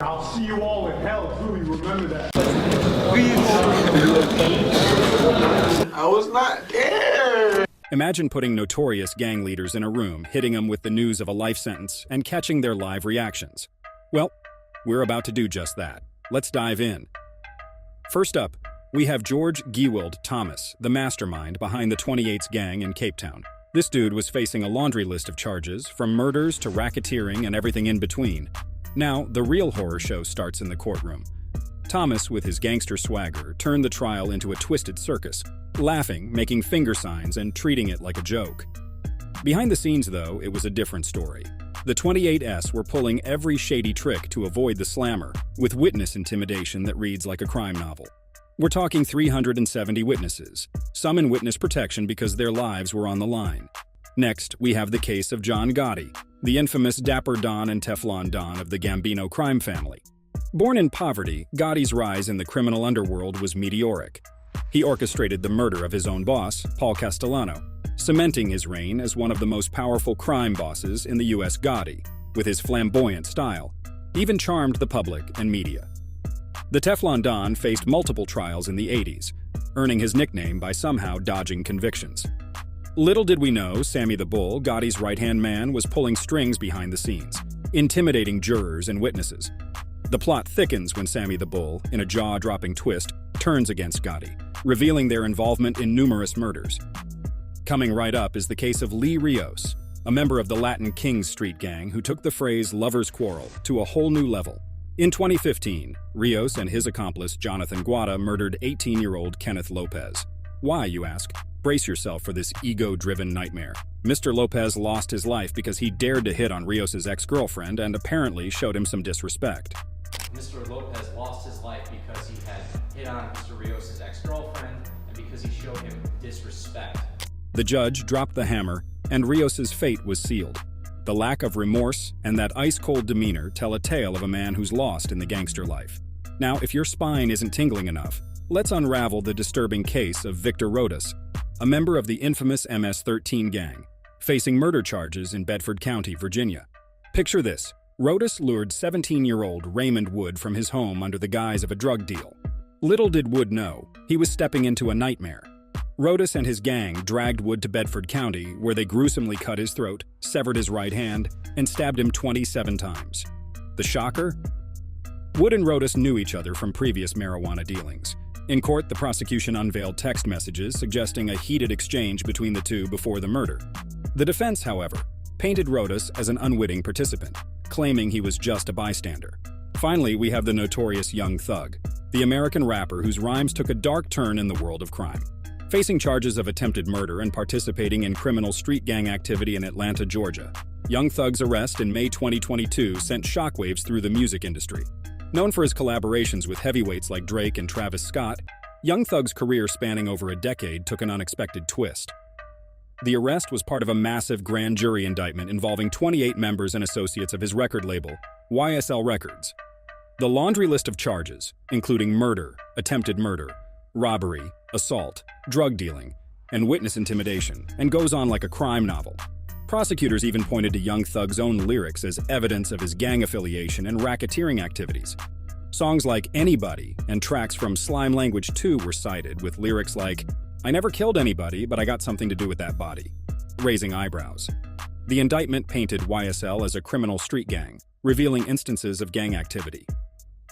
I'll see you all in hell, truly remember that. I was not there. Imagine putting notorious gang leaders in a room, hitting them with the news of a life sentence, and catching their live reactions. Well, we're about to do just that. Let's dive in. First up, we have George Geweld Thomas, the mastermind behind the 28's gang in Cape Town. This dude was facing a laundry list of charges, from murders to racketeering and everything in between. Now, the real horror show starts in the courtroom. Thomas, with his gangster swagger, turned the trial into a twisted circus, laughing, making finger signs, and treating it like a joke. Behind the scenes, though, it was a different story. The 28S were pulling every shady trick to avoid the slammer, with witness intimidation that reads like a crime novel. We're talking 370 witnesses, some in witness protection because their lives were on the line. Next, we have the case of John Gotti, the infamous Dapper Don and Teflon Don of the Gambino crime family. Born in poverty, Gotti's rise in the criminal underworld was meteoric. He orchestrated the murder of his own boss, Paul Castellano, cementing his reign as one of the most powerful crime bosses in the U.S. Gotti, with his flamboyant style, even charmed the public and media. The Teflon Don faced multiple trials in the 80s, earning his nickname by somehow dodging convictions. Little did we know Sammy the Bull, Gotti's right-hand man, was pulling strings behind the scenes, intimidating jurors and witnesses. The plot thickens when Sammy the Bull, in a jaw-dropping twist, turns against Gotti, revealing their involvement in numerous murders. Coming right up is the case of Lee Rios, a member of the Latin Kings Street gang who took the phrase "lover's quarrel" to a whole new level. In 2015, Rios and his accomplice Jonathan Guatta murdered 18-year-old Kenneth Lopez. Why, you ask? Brace yourself for this ego-driven nightmare. Mr. Lopez lost his life because he dared to hit on Rios' ex-girlfriend and apparently showed him some disrespect. Mr. Lopez lost his life because he had hit on Mr. Rios' ex-girlfriend and because he showed him disrespect. The judge dropped the hammer, and Rios' fate was sealed. The lack of remorse and that ice-cold demeanor tell a tale of a man who's lost in the gangster life. Now, if your spine isn't tingling enough, let's unravel the disturbing case of Victor Rodas, a member of the infamous MS-13 gang, facing murder charges in Bedford County, Virginia. Picture this. Rodas lured 17-year-old Raymond Wood from his home under the guise of a drug deal. Little did Wood know, he was stepping into a nightmare. Rodas and his gang dragged Wood to Bedford County, where they gruesomely cut his throat, severed his right hand, and stabbed him 27 times. The shocker? Wood and Rodas knew each other from previous marijuana dealings. In court, the prosecution unveiled text messages suggesting a heated exchange between the two before the murder. The defense, however, painted Rodas as an unwitting participant, claiming he was just a bystander. Finally, we have the notorious Young Thug, the American rapper whose rhymes took a dark turn in the world of crime. Facing charges of attempted murder and participating in criminal street gang activity in Atlanta, Georgia, Young Thug's arrest in May 2022 sent shockwaves through the music industry. Known for his collaborations with heavyweights like Drake and Travis Scott, Young Thug's career spanning over a decade took an unexpected twist. The arrest was part of a massive grand jury indictment involving 28 members and associates of his record label, YSL Records. The laundry list of charges, including murder, attempted murder, robbery, assault, drug dealing, and witness intimidation, and goes on like a crime novel. Prosecutors even pointed to Young Thug's own lyrics as evidence of his gang affiliation and racketeering activities. Songs like Anybody and tracks from Slime Language 2 were cited with lyrics like, "I never killed anybody, but I got something to do with that body," raising eyebrows. The indictment painted YSL as a criminal street gang, revealing instances of gang activity.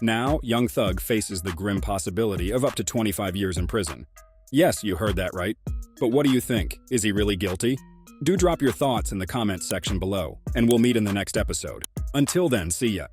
Now, Young Thug faces the grim possibility of up to 25 years in prison. Yes, you heard that right. But what do you think? Is he really guilty? Do drop your thoughts in the comments section below, and we'll meet in the next episode. Until then, see ya.